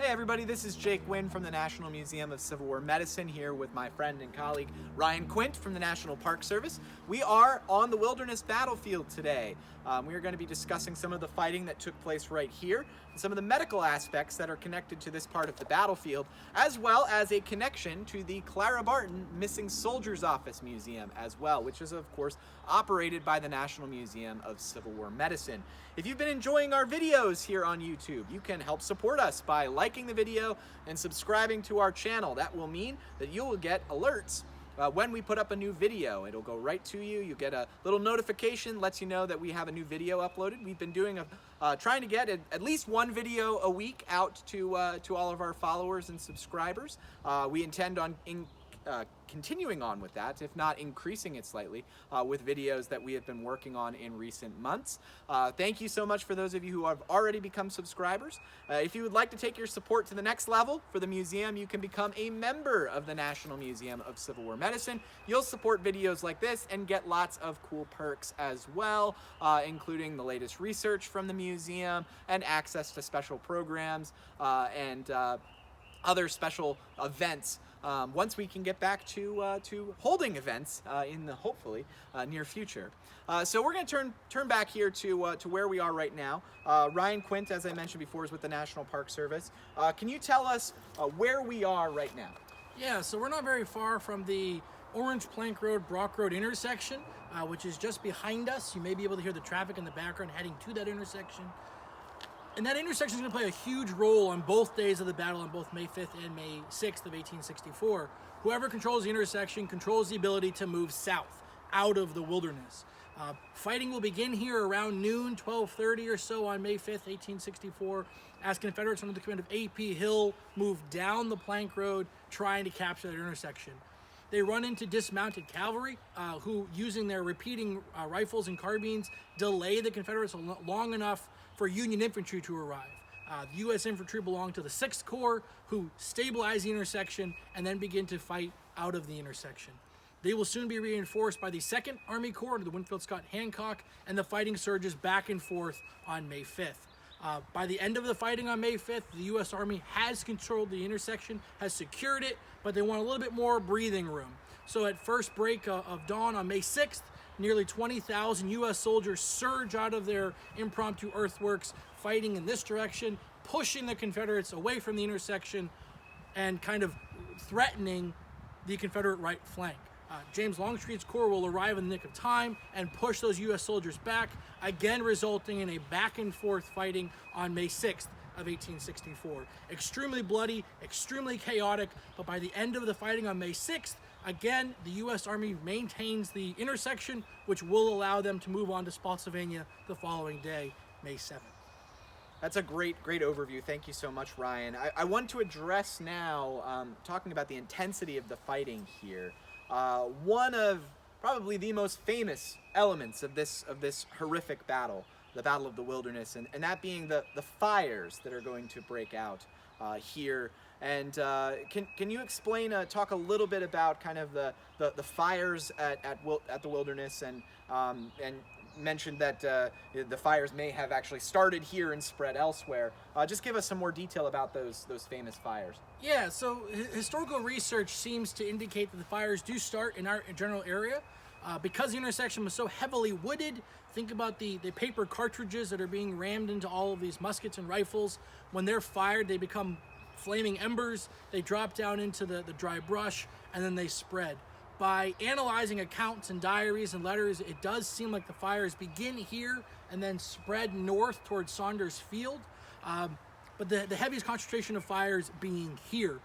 Hey everybody, this is Jake Wynn from the National Museum of Civil War Medicine here with my friend and colleague Ryan Quint from the National Park Service. We are on the Wilderness Battlefield today. We are going to be discussing some of the fighting that took place right here, and some of the medical aspects that are connected to this part of the battlefield, as well as a connection to the Clara Barton Missing Soldiers Office Museum as well, which is of course operated by the National Museum of Civil War Medicine. If you've been enjoying our videos here on YouTube, you can help support us by liking the video and subscribing to our channel. That will mean that you will get alerts when we put up a new video. It'll go right to you. You get a little notification, lets you know that we have a new video uploaded. We've been doing trying to get at least one video a week out to all of our followers and subscribers. We intend on continuing on with that, if not increasing it slightly, with videos that we have been working on in recent months. Thank you so much for those of you who have already become subscribers. If you would like to take your support to the next level for the museum, you can become a member of the National Museum of Civil War Medicine. You'll support videos like this and get lots of cool perks as well, including the latest research from the museum and access to special programs and other special events once we can get back to holding events in the hopefully near future. So we're going to turn back here to where we are right now. Ryan Quint, as I mentioned before, is with the National Park Service. Can you tell us where we are right now? Yeah, so we're not very far from the Orange Plank Road Brock Road intersection, which is just behind us. You may be able to hear the traffic in the background heading to that intersection. And that intersection is going to play a huge role on both days of the battle, on both May 5th and May 6th of 1864. Whoever controls the intersection controls the ability to move south, out of the wilderness. Fighting will begin here around noon, 12:30 or so on May 5th, 1864, as Confederates under the command of A.P. Hill move down the Plank Road trying to capture that intersection. They run into dismounted cavalry who, using their repeating rifles and carbines, delay the Confederates long enough for Union infantry to arrive. The U.S. infantry belong to the 6th Corps, who stabilize the intersection and then begin to fight out of the intersection. They will soon be reinforced by the 2nd Army Corps under the Winfield Scott Hancock, and the fighting surges back and forth on May 5th. By the end of the fighting on May 5th, the U.S. Army has controlled the intersection, has secured it, but they want a little bit more breathing room. So at first break of dawn on May 6th, nearly 20,000 U.S. soldiers surge out of their impromptu earthworks, fighting in this direction, pushing the Confederates away from the intersection and kind of threatening the Confederate right flank. James Longstreet's corps will arrive in the nick of time and push those U.S. soldiers back, again resulting in a back and forth fighting on May 6th of 1864. Extremely bloody, extremely chaotic, but by the end of the fighting on May 6th, again, the U.S. Army maintains the intersection, which will allow them to move on to Spotsylvania the following day, May 7th. That's a great overview. Thank you so much, Ryan. I want to address now, talking about the intensity of the fighting here. One of probably the most famous elements of this horrific battle, the Battle of the Wilderness, and that being the fires that are going to break out here. And can you explain, talk a little bit about kind of the fires at the Wilderness, and mentioned that the fires may have actually started here and spread elsewhere. Just give us some more detail about those famous fires. Yeah, so historical research seems to indicate that the fires do start in our general area. Because the intersection was so heavily wooded, think about the paper cartridges that are being rammed into all of these muskets and rifles. When they're fired, they become flaming embers, they drop down into the dry brush, and then they spread. By analyzing accounts and diaries and letters, it does seem like the fires begin here and then spread north towards Saunders Field. But the heaviest concentration of fires being here.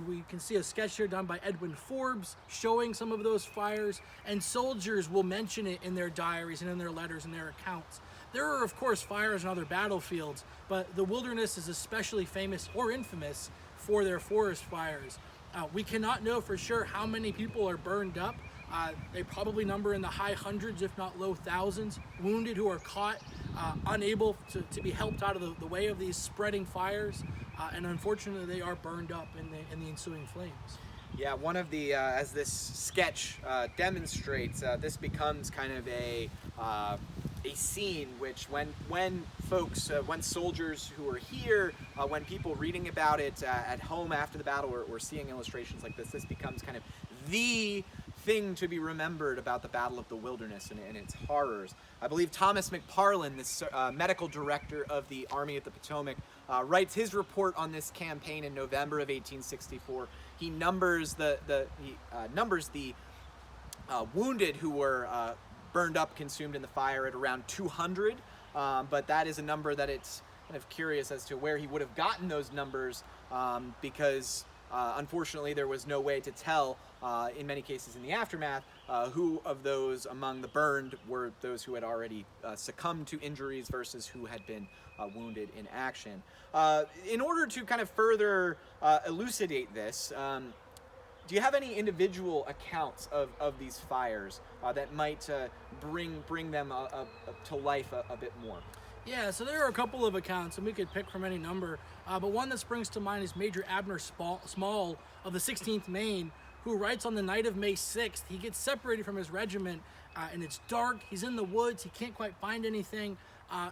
We can see a sketch here done by Edwin Forbes showing some of those fires, and soldiers will mention it in their diaries and in their letters and their accounts. There are, of course, fires on other battlefields, but the Wilderness is especially famous or infamous for their forest fires. We cannot know for sure how many people are burned up. They probably number in the high hundreds, if not low thousands, wounded who are caught, unable to be helped out of the way of these spreading fires, and unfortunately they are burned up in the ensuing flames. Yeah, one of the, as this sketch demonstrates, this becomes kind of a a scene which when folks, when soldiers who are here, when people reading about it at home after the battle or seeing illustrations like this becomes kind of the thing to be remembered about the Battle of the Wilderness and its horrors. I believe Thomas McParland, this medical director of the Army of the Potomac, writes his report on this campaign in November of 1864. He numbers the wounded who were burned up, consumed in the fire at around 200, but that is a number that it's kind of curious as to where he would have gotten those numbers, because unfortunately there was no way to tell, in many cases in the aftermath, who of those among the burned were those who had already succumbed to injuries versus who had been wounded in action. In order to kind of further elucidate this, do you have any individual accounts of these fires that might bring them to life a bit more? Yeah, so there are a couple of accounts, and we could pick from any number, but one that springs to mind is Major Abner Small of the 16th Maine, who writes on the night of May 6th, he gets separated from his regiment, and it's dark, he's in the woods, he can't quite find anything,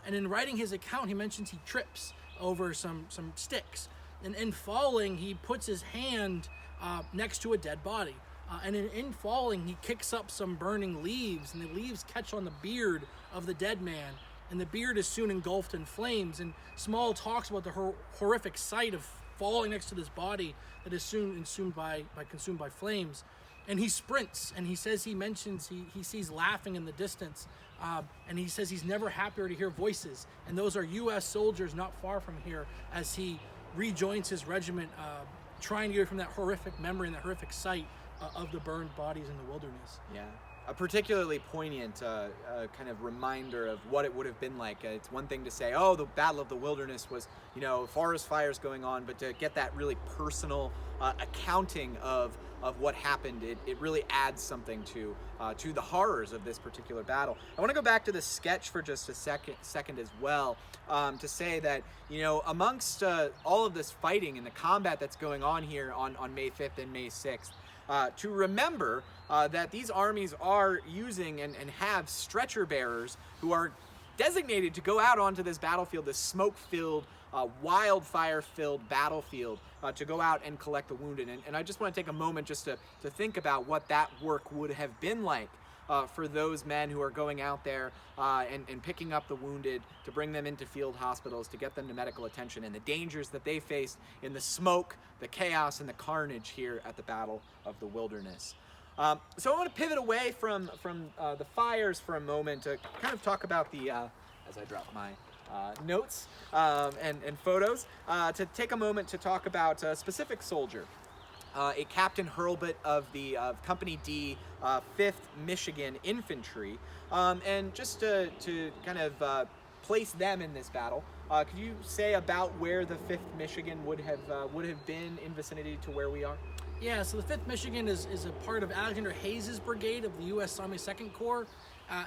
and in writing his account, he mentions he trips over some sticks, and in falling, he puts his hand next to a dead body. And in falling, he kicks up some burning leaves, and the leaves catch on the beard of the dead man, and the beard is soon engulfed in flames. And Small talks about the horrific sight of falling next to this body that is soon consumed by flames. And he sprints, and he says he sees laughing in the distance, and he says he's never happier to hear voices, and those are U.S. soldiers not far from here as he rejoins his regiment, trying to get from that horrific memory and that horrific sight of the burned bodies in the wilderness. Yeah, a particularly poignant kind of reminder of what it would have been like. It's one thing to say, oh, the Battle of the Wilderness was, forest fires going on, but to get that really personal accounting of what happened, it really adds something to the horrors of this particular battle. I want to go back to the sketch for just a second as well, to say that, amongst all of this fighting and the combat that's going on here on May 5th and May 6th, to remember that these armies are using and have stretcher bearers who are designated to go out onto this battlefield, this smoke-filled, wildfire-filled battlefield, to go out and collect the wounded. And I just want to take a moment just to think about what that work would have been like for those men who are going out there and picking up the wounded to bring them into field hospitals, to get them to medical attention, and the dangers that they faced in the smoke, the chaos, and the carnage here at the Battle of the Wilderness. So I want to pivot away from the fires for a moment to kind of talk about the, as I drop my notes and photos, to take a moment to talk about a specific soldier, a Captain Hurlbut of Company D, 5th Michigan Infantry, and just to kind of place them in this battle, could you say about where the 5th Michigan would have been in vicinity to where we are? Yeah, so the 5th Michigan is a part of Alexander Hayes' brigade of the U.S. Army 2nd Corps,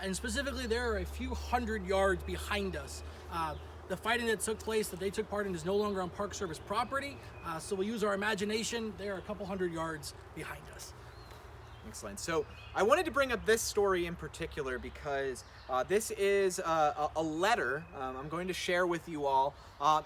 and specifically there are a few hundred yards behind us. The fighting that took place, that they took part in, is no longer on Park Service property, so we'll use our imagination. They are a couple hundred yards behind us. Excellent. So I wanted to bring up this story in particular because this is a letter I'm going to share with you all.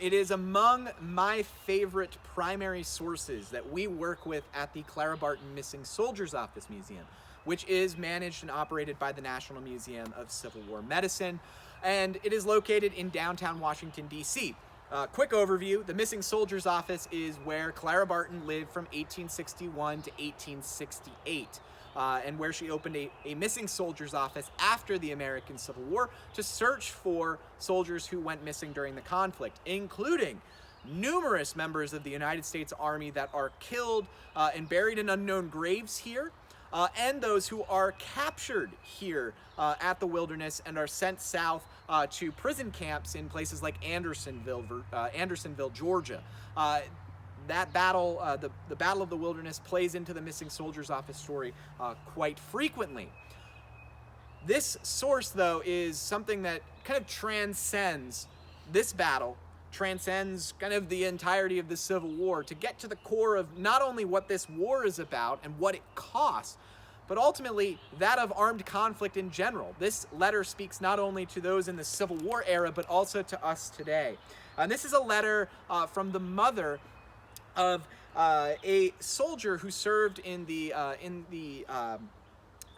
It is among my favorite primary sources that we work with at the Clara Barton Missing Soldiers Office Museum, which is managed and operated by the National Museum of Civil War Medicine, and it is located in downtown Washington, D.C. Quick overview, the Missing Soldiers Office is where Clara Barton lived from 1861 to 1868. And where she opened a missing soldiers office after the American Civil War to search for soldiers who went missing during the conflict, including numerous members of the United States Army that are killed and buried in unknown graves here, and those who are captured here at the Wilderness and are sent south to prison camps in places like Andersonville, Georgia. That battle, the Battle of the Wilderness, plays into the Missing Soldiers Office story quite frequently. This source, though, is something that kind of transcends this battle, transcends kind of the entirety of the Civil War, to get to the core of not only what this war is about and what it costs, but ultimately that of armed conflict in general. This letter speaks not only to those in the Civil War era, but also to us today. And this is a letter from the mother of a soldier who served in the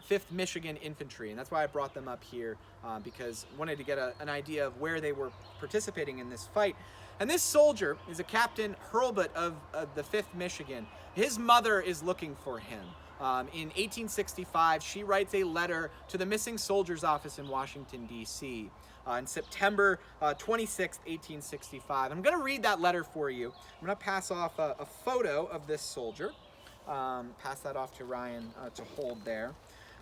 5th Michigan Infantry, and that's why I brought them up here, because I wanted to get an idea of where they were participating in this fight. And this soldier is a Captain Hurlbut of the 5th Michigan. His mother is looking for him. In 1865, she writes a letter to the Missing Soldiers Office in Washington, D.C. On September 26, 1865. I'm going to read that letter for you. I'm going to pass off a photo of this soldier. Pass that off to Ryan to hold there.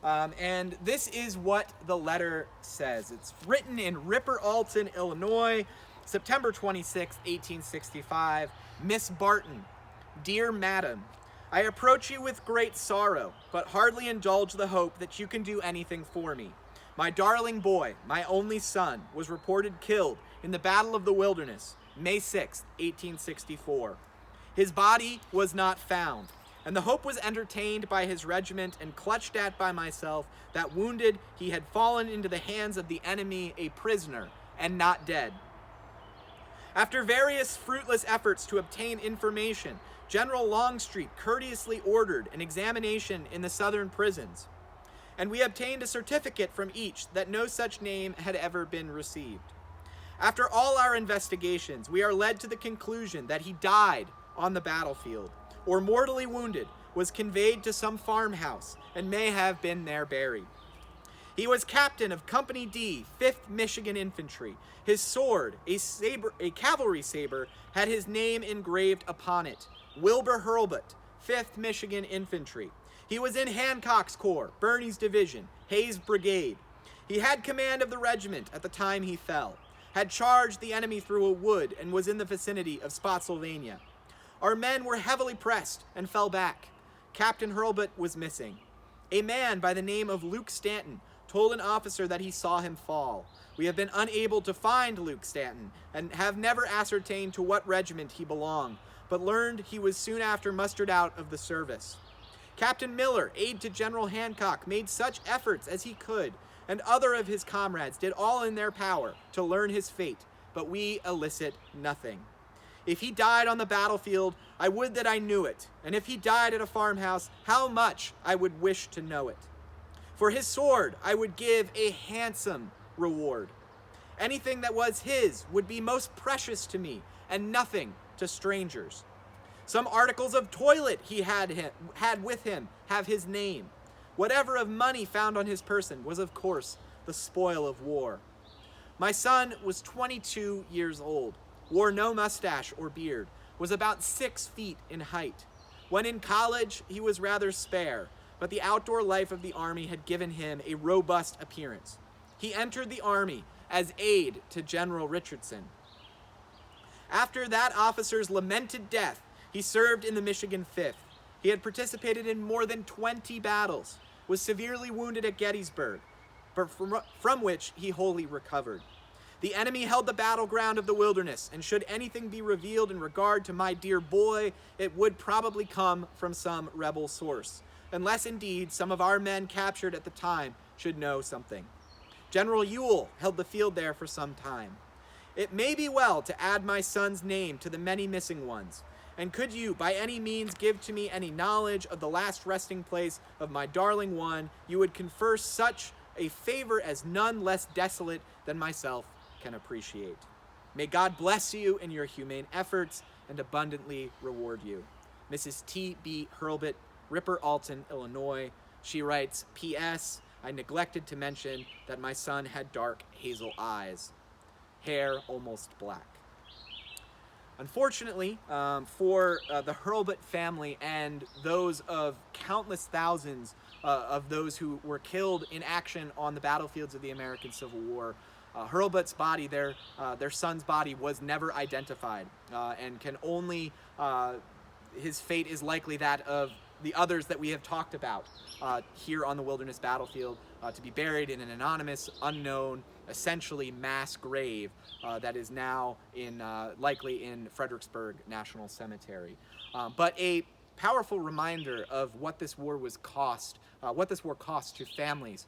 And this is what the letter says. It's written in Ripper Alton, Illinois, September 26, 1865. Miss Barton, dear Madam, I approach you with great sorrow, but hardly indulge the hope that you can do anything for me. My darling boy, my only son, was reported killed in the Battle of the Wilderness, May 6, 1864. His body was not found, and the hope was entertained by his regiment and clutched at by myself that wounded he had fallen into the hands of the enemy a prisoner and not dead. After various fruitless efforts to obtain information, General Longstreet courteously ordered an examination in the southern prisons, and we obtained a certificate from each that no such name had ever been received. After all our investigations, we are led to the conclusion that he died on the battlefield, or mortally wounded, was conveyed to some farmhouse, and may have been there buried. He was captain of Company D, 5th Michigan Infantry. His sword, a cavalry saber, had his name engraved upon it, Wilbur Hurlbut, 5th Michigan Infantry. He was in Hancock's Corps, Birney's Division, Hayes' Brigade. He had command of the regiment at the time he fell, had charged the enemy through a wood, and was in the vicinity of Spotsylvania. Our men were heavily pressed and fell back. Captain Hurlbut was missing. A man by the name of Luke Stanton told an officer that he saw him fall. We have been unable to find Luke Stanton and have never ascertained to what regiment he belonged, but learned he was soon after mustered out of the service. Captain Miller, aide to General Hancock, made such efforts as he could, and other of his comrades did all in their power to learn his fate, but we elicit nothing. If he died on the battlefield, I would that I knew it, and if he died at a farmhouse, how much I would wish to know it. For his sword, I would give a handsome reward. Anything that was his would be most precious to me, and nothing to strangers. Some articles of toilet he had with him have his name. Whatever of money found on his person was, of course, the spoil of war. My son was 22 years old, wore no mustache or beard, was about 6 feet in height. When in college, he was rather spare, but the outdoor life of the Army had given him a robust appearance. He entered the Army as aide to General Richardson. After that officer's lamented death, he served in the Michigan 5th. He had participated in more than 20 battles, was severely wounded at Gettysburg, but from which he wholly recovered. The enemy held the battleground of the Wilderness, and should anything be revealed in regard to my dear boy, it would probably come from some rebel source, unless indeed some of our men captured at the time should know something. General Ewell held the field there for some time. It may be well to add my son's name to the many missing ones, and could you by any means give to me any knowledge of the last resting place of my darling one, you would confer such a favor as none less desolate than myself can appreciate. May God bless you in your humane efforts and abundantly reward you. Mrs. T.B. Hurlbut, Ripper Alton, Illinois. She writes, P.S. I neglected to mention that my son had dark hazel eyes, hair almost black. Unfortunately, for the Hurlbut family and those of countless thousands of those who were killed in action on the battlefields of the American Civil War, Hurlbut's body, their son's body, was never identified, and can only, his fate is likely that of the others that we have talked about here on the Wilderness Battlefield, to be buried in an anonymous, unknown, essentially mass grave that is now likely in Fredericksburg National Cemetery. But a powerful reminder of what this war cost to families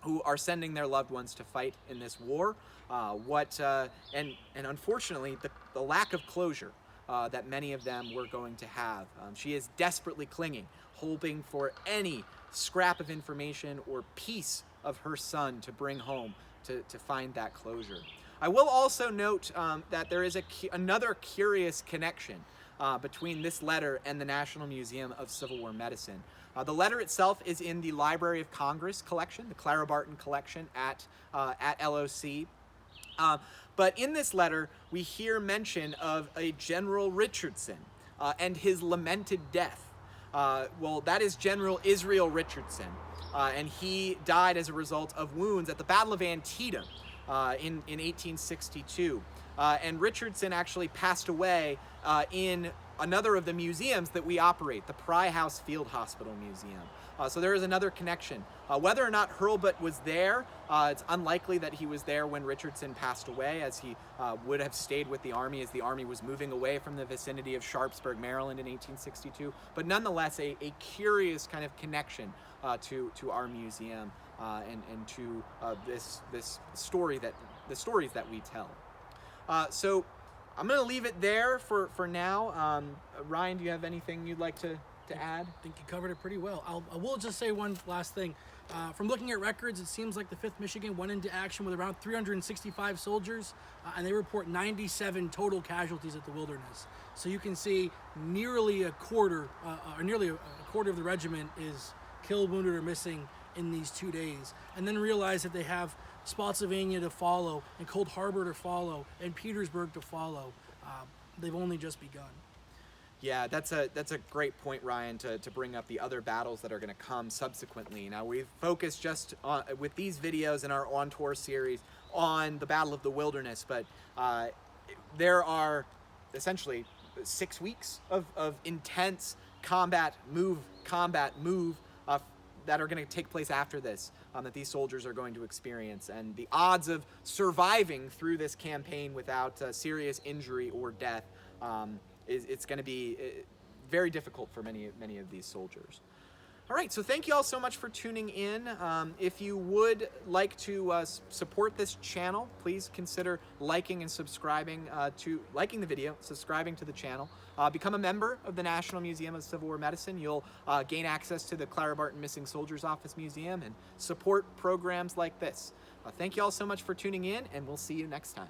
who are sending their loved ones to fight in this war. And unfortunately, the lack of closure that many of them were going to have. She is desperately clinging, hoping for any scrap of information or piece of her son to bring home to find that closure. I will also note that there is another curious connection between this letter and the National Museum of Civil War Medicine. The letter itself is in the Library of Congress collection, the Clara Barton collection at LOC. But in this letter, we hear mention of a General Richardson and his lamented death. Well, that is General Israel Richardson, and he died as a result of wounds at the Battle of Antietam in 1862. And Richardson actually passed away in another of the museums that we operate, the Pry House Field Hospital Museum. So there is another connection. Whether or not Hurlbut was there, it's unlikely that he was there when Richardson passed away, as he would have stayed with the Army as the Army was moving away from the vicinity of Sharpsburg, Maryland in 1862. But nonetheless, a curious kind of connection to our museum and to the stories that we tell. So I'm going to leave it there for now. Ryan, do you have anything you'd like to add? I think you covered it pretty well. I will just say one last thing. From looking at records, it seems like the 5th Michigan went into action with around 365 soldiers, and they report 97 total casualties at the Wilderness. So you can see nearly a quarter of the regiment is killed, wounded, or missing in these 2 days. And then realize that they have Spotsylvania to follow, and Cold Harbor to follow, and Petersburg to follow. They've only just begun. Yeah, that's a great point, Ryan, to bring up the other battles that are going to come subsequently. Now, we've focused just with these videos in our On Tour series on the Battle of the Wilderness, but there are essentially 6 weeks of intense combat, move, that are going to take place after this, that these soldiers are going to experience. And the odds of surviving through this campaign without serious injury or death it's going to be very difficult for many of these soldiers. All right, so thank you all so much for tuning in. If you would like to support this channel, please consider liking and subscribing liking the video, subscribing to the channel. Become a member of the National Museum of Civil War Medicine. You'll gain access to the Clara Barton Missing Soldiers Office Museum and support programs like this. Thank you all so much for tuning in, and we'll see you next time.